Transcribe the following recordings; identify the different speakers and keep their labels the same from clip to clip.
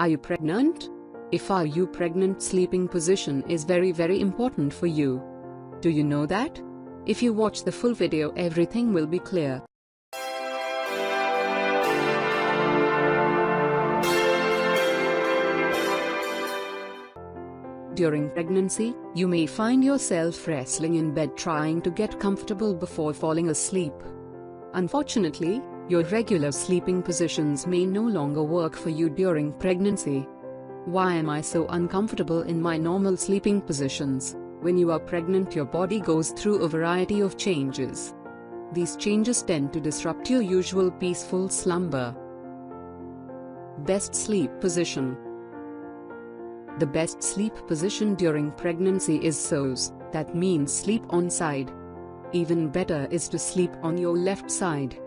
Speaker 1: Are you pregnant? If are you pregnant, sleeping position is very important for you. Do you know that? If you watch the full video, everything will be clear. During pregnancy, you may find yourself wrestling in bed trying to get comfortable before falling asleep. Unfortunately, your regular sleeping positions may no longer work for you during pregnancy. Why am I so uncomfortable in my normal sleeping positions? When you are pregnant, your body goes through a variety of changes. These changes tend to disrupt your usual peaceful slumber. Best sleep position. The best sleep position during pregnancy is SOS, that means sleep on side. Even better is to sleep on your left side.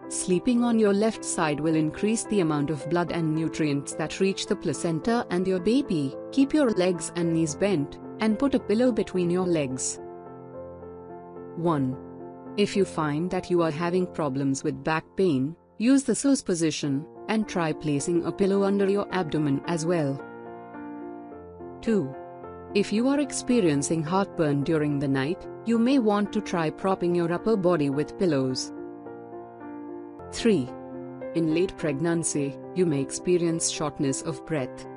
Speaker 1: Sleeping on your left side will increase the amount of blood and nutrients that reach the placenta and your baby. Keep your legs and knees bent, and put a pillow between your legs. 1. If you find that you are having problems with back pain, use the SOS position, and try placing a pillow under your abdomen as well. 2. If you are experiencing heartburn during the night, you may want to try propping your upper body with pillows. 3. In late pregnancy, you may experience shortness of breath.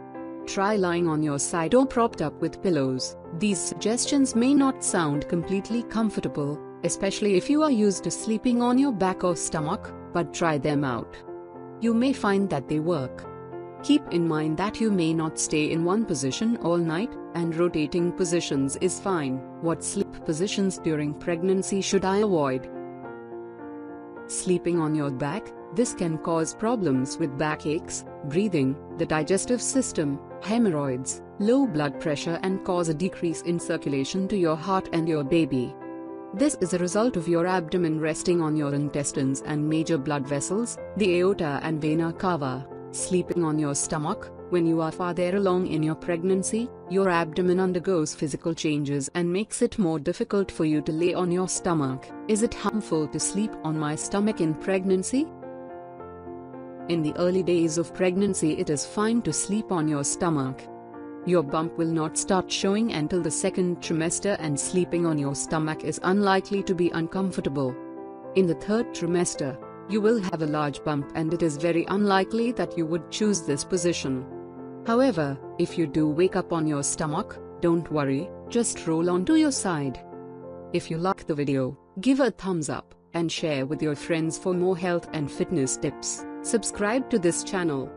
Speaker 1: Try lying on your side or propped up with pillows. These suggestions may not sound completely comfortable, especially if you are used to sleeping on your back or stomach, but try them out. You may find that they work. Keep in mind that you may not stay in one position all night, and rotating positions is fine. What sleep positions during pregnancy should I avoid? Sleeping on your back. This can cause problems with backaches, breathing, the digestive system, hemorrhoids, low blood pressure, and cause a decrease in circulation to your heart and your baby. This is a result of your abdomen resting on your intestines and major blood vessels, the aorta and vena cava. Sleeping on your stomach. When you are farther along in your pregnancy, your abdomen undergoes physical changes and makes it more difficult for you to lay on your stomach. Is it harmful to sleep on my stomach in pregnancy? In the early days of pregnancy, it is fine to sleep on your stomach. Your bump will not start showing until the second trimester, and sleeping on your stomach is unlikely to be uncomfortable. In the third trimester, you will have a large bump, and it is very unlikely that you would choose this position. However, if you do wake up on your stomach, don't worry, just roll onto your side. If you like the video, give a thumbs up, and share with your friends for more health and fitness tips. Subscribe to this channel.